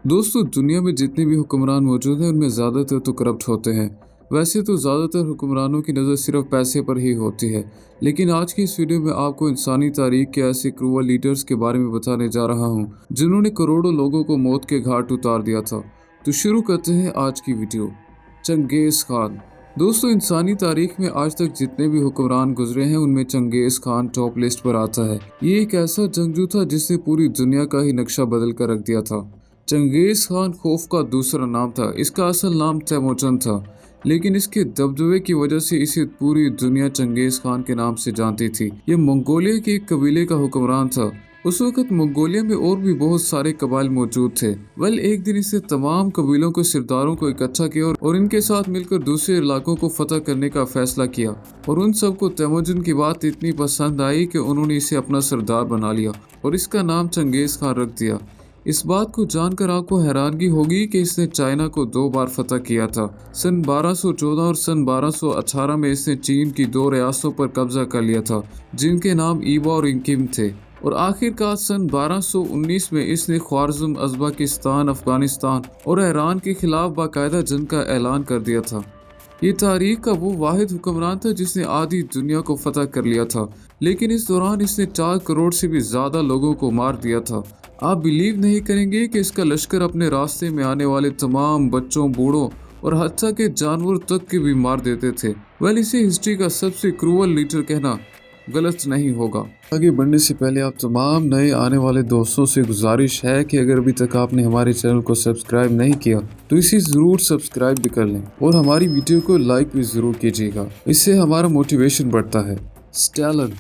दोस्तों, दुनिया में जितने भी हुक्मरान मौजूद हैं उनमें ज़्यादातर तो करप्ट होते हैं। वैसे तो ज़्यादातर हुक्मरानों की नज़र सिर्फ पैसे पर ही होती है, लेकिन आज की इस वीडियो में आपको इंसानी तारीख के ऐसे क्रूअल लीडर्स के बारे में बताने जा रहा हूँ जिन्होंने करोड़ों लोगों को मौत के घाट उतार दिया था। तो शुरू करते हैं आज की वीडियो। चंगेज़ खान। दोस्तों, इंसानी तारीख में आज तक जितने भी हुक्मरान गुजरे हैं उनमें चंगेज़ खान टॉप लिस्ट पर आता है। ये एक ऐसा जंगजू था जिसने पूरी दुनिया का ही नक्शा बदल कर रख दिया था। चंगेज़ खान खौफ का दूसरा नाम था। इसका असल नाम तैमूरचंद था, लेकिन इसके दबदबे की वजह से इसे पूरी दुनिया चंगेज़ खान के नाम से जानती थी। ये मंगोलिया के एक कबीले का हुक्मरान था। उस वक्त मंगोलिया में और भी बहुत सारे कबाइल मौजूद थे। एक दिन इसने तमाम कबीलों के सरदारों को इकट्ठा किया और इनके साथ मिलकर दूसरे इलाकों को फतह करने का फैसला किया। और उन सबको तैमूरचंद की बात इतनी पसंद आई कि उन्होंने इसे अपना सरदार बना लिया और इसका नाम चंगेज़ खान रख दिया। इस बात को जानकर आपको हैरानगी होगी कि इसने चाइना को 2 बार फतह किया था। सन 1214 और सन 1218 में इसने चीन की 2 रियासतों पर कब्जा कर लिया था, जिनके नाम ईबा और इंकिम थे। और आखिरकार सन 1219 में इसने ख्वारिज़्म, उज़्बेकिस्तान, अफगानिस्तान और ईरान के खिलाफ बाकायदा जंग का ऐलान कर दिया था। ये तारीख का वो वाहिद हुक्मरान था जिसने आधी दुनिया को फतह कर लिया था, लेकिन इस दौरान इसने 4 करोड़ से भी ज़्यादा लोगों को मार दिया था। आप बिलीव नहीं करेंगे कि इसका लश्कर अपने रास्ते में आने वाले तमाम बच्चों, बूढ़ों और हत्ता के जानवर तक के भी मार देते थे। इसे हिस्ट्री का सबसे क्रूअल लीडर कहना गलत नहीं होगा। आगे बढ़ने से पहले आप तमाम नए आने वाले दोस्तों से गुजारिश है कि अगर अभी तक आपने हमारे चैनल को सब्सक्राइब नहीं किया तो इसे ज़रूर सब्सक्राइब भी कर लें और हमारी वीडियो को लाइक भी ज़रूर कीजिएगा। इससे हमारा मोटिवेशन बढ़ता है। स्टालिन।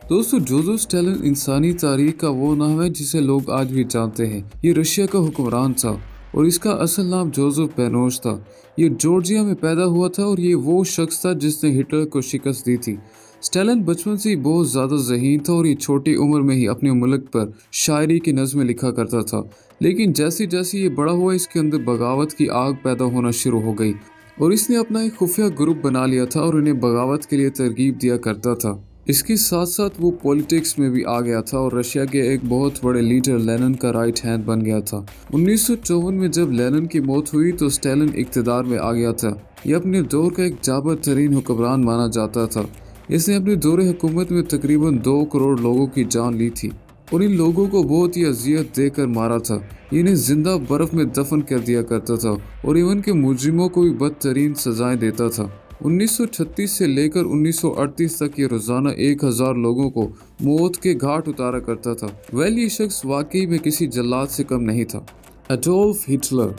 दोस्तों, जोसेफ स्टालिन इंसानी तारीख का वो नाम है जिसे लोग आज भी जानते हैं। ये रशिया का हुक्मरान था और इसका असल नाम जोसेफ बेनोश था। ये जॉर्जिया में पैदा हुआ था और ये वो शख्स था जिसने हिटलर को शिकस्त दी थी। स्टालिन बचपन से ही बहुत ज़्यादा ज़हीन था और ये छोटी उम्र में ही अपने मुल्क पर शायरी की नज़में लिखा करता था। लेकिन जैसे जैसे ये बड़ा हुआ इसके अंदर बगावत की आग पैदा होना शुरू हो गई और इसने अपना एक खुफिया ग्रुप बना लिया था और इन्हें बगावत के लिए तरगीब दिया करता था। इसके साथ साथ वो पॉलिटिक्स में भी आ गया था और रशिया के एक बहुत बड़े लीडर लेनिन का राइट हैंड बन गया था। 1954 में जब लेनिन की मौत हुई तो स्टालिन इक़्तिदार में आ गया था। ये अपने दौर का एक जाबाज तरीन हुक्मरान माना जाता था। इसने अपने दौरे हुकूमत में तकरीबन 2 करोड़ लोगों की जान ली थी और इन लोगों को बहुत ही अजियत देकर मारा था। इन्हें जिंदा बर्फ में दफन कर दिया करता था और इवन के मुजरिमों को भी बदतरीन सजाएं देता था। 1936 से लेकर 1938 तक ये रोजाना 1000 लोगों को मौत के घाट उतारा करता था। ये शख्स वाकई में किसी जल्लाद से कम नहीं था। Adolf Hitler.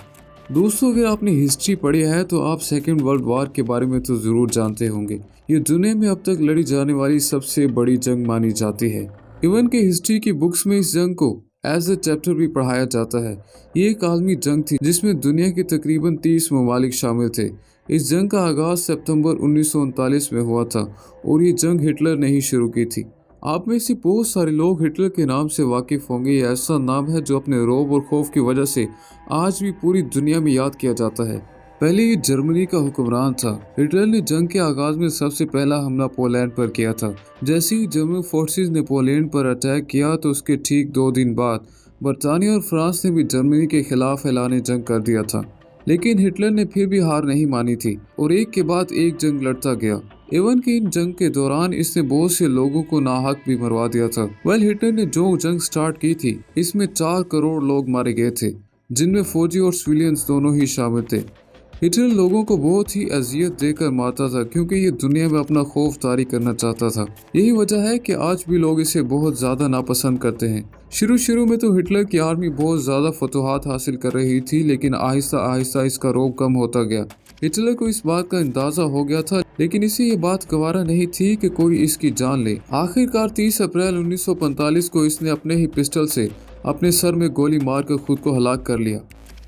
दोस्तों, अगर आपने हिस्ट्री पढ़ी है तो आप सेकेंड वर्ल्ड वॉर के बारे में तो ज़रूर जानते होंगे। ये दुनिया में अब तक लड़ी जाने वाली सबसे बड़ी जंग मानी जाती है। इवन के हिस्ट्री की बुक्स में इस जंग को एज ए चैप्टर भी पढ़ाया जाता है। ये एक आलमी जंग थी जिसमें दुनिया के तकरीबन 30 ममालिक शामिल थे। इस जंग का आगाज़ सितंबर 1939 में हुआ था और ये जंग हिटलर ने ही शुरू की थी। आप में से बहुत सारे लोग हिटलर के नाम से वाकिफ होंगे। ये ऐसा नाम है जो अपने रौब और खौफ की वजह से आज भी पूरी दुनिया में याद किया जाता है। पहले ये जर्मनी का हुक्मरान था। हिटलर ने जंग के आगाज में सबसे पहला हमला पोलैंड पर किया था। जैसे ही जर्मन फोर्सेस ने पोलैंड पर अटैक किया तो उसके ठीक 2 दिन बाद बरतानिया और फ्रांस ने भी जर्मनी के खिलाफ ऐलान जंग कर दिया था। लेकिन हिटलर ने फिर भी हार नहीं मानी थी और एक के बाद एक जंग लड़ता गया। एवन की इन जंग के दौरान इसने बहुत से लोगों को नाहक भी मरवा दिया था। हिटलर ने जो जंग स्टार्ट की थी इसमें 4 करोड़ लोग मारे गए थे, जिनमें फौजी और सिविलियंस दोनों ही शामिल थे। हिटलर लोगों को बहुत ही अजियत देकर मारता था क्योंकि ये दुनिया में अपना खौफ तारी करना चाहता था। यही वजह है कि आज भी लोग इसे बहुत ज़्यादा नापसंद करते हैं। शुरू में तो हिटलर की आर्मी बहुत ज़्यादा फतूहात हासिल कर रही थी, लेकिन आहिस्ता आहिस्ता इसका रौब कम होता गया। हिटलर को इस बात का अंदाजा हो गया था, लेकिन इसे ये बात गवारा नहीं थी कि कोई इसकी जान ले। आखिरकार 30 अप्रैल 1945 को इसने अपने ही पिस्टल से अपने सर में गोली मारकर खुद को हलाक कर लिया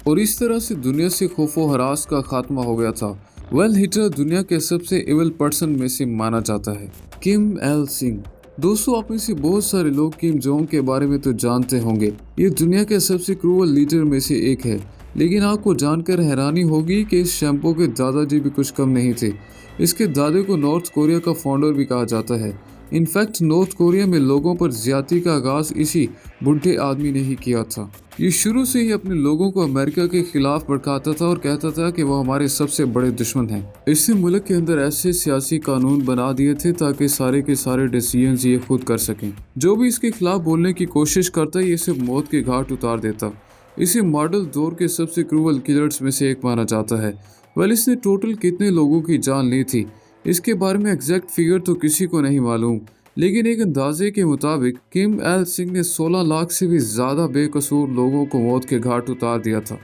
और इस तरह से दुनिया से खौफो हरास का खात्मा हो गया था। हिटलर दुनिया के सबसे इविल पर्सन में से माना जाता है। किम एल सिंह। दोस्तों, आप में से बहुत सारे लोग किम जोंग के बारे में तो जानते होंगे। ये दुनिया के सबसे क्रूअल लीडर में से एक है, लेकिन आपको जानकर हैरानी होगी कि इस शैम्पू के दादाजी भी कुछ कम नहीं थे। इसके दादे को नॉर्थ कोरिया का फाउंडर भी कहा जाता है। इनफैक्ट नॉर्थ कोरिया में लोगों पर ज्यादती का आगाज इसी बुढ़े आदमी ने ही किया था। ये शुरू से ही अपने लोगों को अमेरिका के खिलाफ भड़काता था और कहता था कि वो हमारे सबसे बड़े दुश्मन हैं। इससे मुल्क के अंदर ऐसे सियासी कानून बना दिए थे ताकि सारे के सारे डिसीजंस ये खुद कर सकें। जो भी इसके खिलाफ बोलने की कोशिश करता ये सिर्फ मौत के घाट उतार देता। इसे मॉडल दौर के सबसे क्रूवल किलर्स में से एक माना जाता है। वेल, इसने टोटल कितने लोगों की जान ली थी इसके बारे में एग्जैक्ट फिगर तो किसी को नहीं मालूम, लेकिन एक अंदाजे के मुताबिक किम एल सिंह ने 16 लाख से भी ज़्यादा बेकसूर लोगों को मौत के घाट उतार दिया था।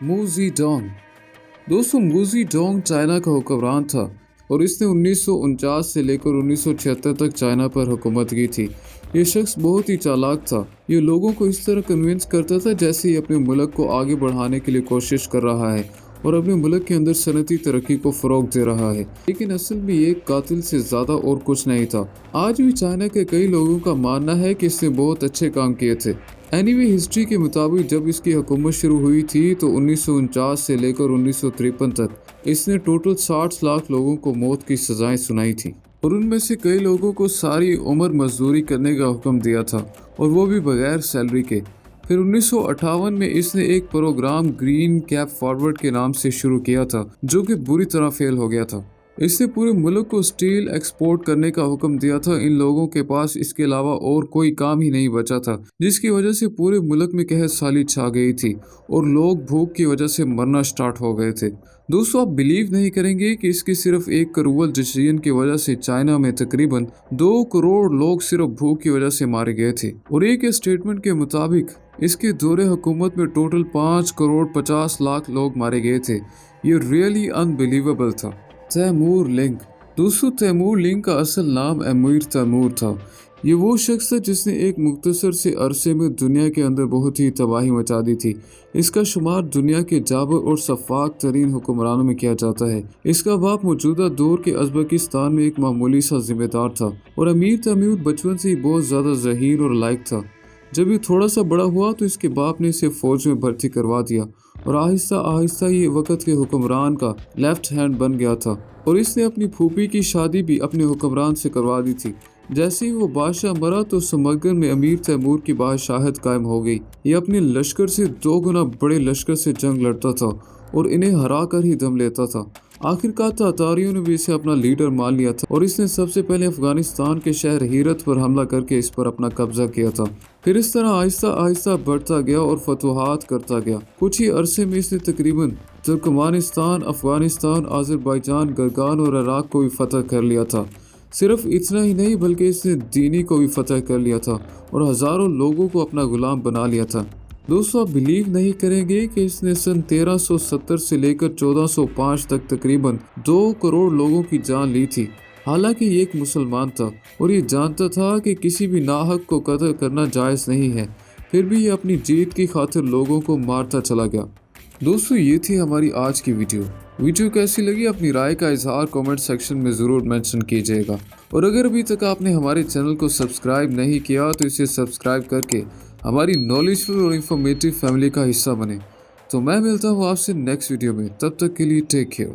मू ज़ेडोंग। दोस्तों, मू ज़ेडोंग चाइना का हुक्मरान था और इसने 1949 से लेकर 1976 तक चाइना पर हुकूमत की थी। ये शख्स बहुत ही चालाक था। ये लोगों को इस तरह कन्विंस करता था जैसे ही अपने मुल्क को आगे बढ़ाने के लिए कोशिश कर रहा है और अपने मुल्क के अंदर सनती तरक्की को फ़रोग दे रहा है, लेकिन असल में ये कातिल से ज़्यादा और कुछ नहीं था। आज भी चाइना के कई लोगों का मानना है कि इसने बहुत अच्छे काम किए थे। एनीवे, हिस्ट्री के मुताबिक जब इसकी हुकूमत शुरू हुई थी तो 1949 से लेकर 1953 तक इसने टोटल 60 लाख लोगों को मौत की सजाएं सुनाई थी और उनमें से कई लोगों को सारी उम्र मजदूरी करने का हुक्म दिया था और वो भी बगैर सैलरी के। फिर 1958 में इसने एक प्रोग्राम ग्रीन कैप फॉरवर्ड के नाम से शुरू किया था जो कि बुरी तरह फेल हो गया था। इसने पूरे मुल्क को स्टील एक्सपोर्ट करने का हुक्म दिया था। इन लोगों के पास इसके अलावा और कोई काम ही नहीं बचा था, जिसकी वजह से पूरे मुल्क में कहर साली छा गई थी और लोग भूख की वजह से मरना स्टार्ट हो गए थे। दोस्तों, आप बिलीव नहीं करेंगे कि इसके सिर्फ एक क्रूवल डिसीजन की वजह से चाइना में तकरीबन 2 करोड़ लोग सिर्फ भूख की वजह से मारे गए थे और एक स्टेटमेंट के मुताबिक इसके दौरे हुकूमत में टोटल 5 करोड़ 50 लाख लोग मारे गए थे। ये रियली अनबिलीवेबल था। तैमूर लिंग। दोस्तों, तैमूर लिंग का असल नाम अमीर तैमूर था। ये वो शख्स था जिसने एक मुख्तसर से अरसे में दुनिया के अंदर बहुत ही तबाही मचा दी थी। इसका शुमार दुनिया के जाबर और शफाक तरीन हुक्मरानों में किया जाता है। इसका बाप मौजूदा दौर के उज़्बेकिस्तान में एक मामूली सा जिम्मेदार था और अमीर तैमूर बचपन से ही बहुत ज़्यादा ज़हीर और लायक था। जब ये थोड़ा सा बड़ा हुआ तो इसके बाप ने इसे फौज में भर्ती करवा दिया और आहिस्ता आहिस्ता ये वक़्त के हुक्मरान का लेफ्ट हैंड बन गया था और इसने अपनी फूफी की शादी भी अपने हुक्मरान से करवा दी थी। जैसे ही वो बादशाह मरा तो समगर में अमीर तैमूर की बादशाहत कायम हो गई। ये अपने लश्कर से 2 गुना बड़े लश्कर से जंग लड़ता था और इन्हें हरा कर ही दम लेता था। आखिरकार तातारियों ने भी इसे अपना लीडर मान लिया था और इसने सबसे पहले अफगानिस्तान के शहर हीरत पर हमला करके इस पर अपना कब्जा किया था। फिर इस तरह आहिस्ता आहिस्ता बढ़ता गया और फतवाहात करता गया। कुछ ही अरसे में इसने तकरीबन तुर्कमानिस्तान, अफगानिस्तान, आज़रबाईजान, गरगान और इराक को भी फतह कर लिया था। सिर्फ इतना ही नहीं बल्कि इसने दीनी को भी फतह कर लिया था और हज़ारों लोगों को अपना गुलाम बना लिया था। दोस्तों, आप बिलीव नहीं करेंगे कि इसने सन 1370 से लेकर 1405 तक तकरीबन 2 करोड़ लोगों की जान ली थी। हालांकि ये एक मुसलमान था और ये जानता था कि किसी भी नाहक को कत्ल करना जायज़ नहीं है, फिर भी ये अपनी जीत की खातिर लोगों को मारता चला गया। दोस्तों, ये थी हमारी आज की वीडियो कैसी लगी अपनी राय का इजहार कमेंट सेक्शन में ज़रूर मेंशन कीजिएगा और अगर अभी तक आपने हमारे चैनल को सब्सक्राइब नहीं किया तो इसे सब्सक्राइब करके हमारी नॉलेजफुल और इंफॉर्मेटिव फैमिली का हिस्सा बने। तो मैं मिलता हूँ आपसे नेक्स्ट वीडियो में, तब तक के लिए टेक केयर।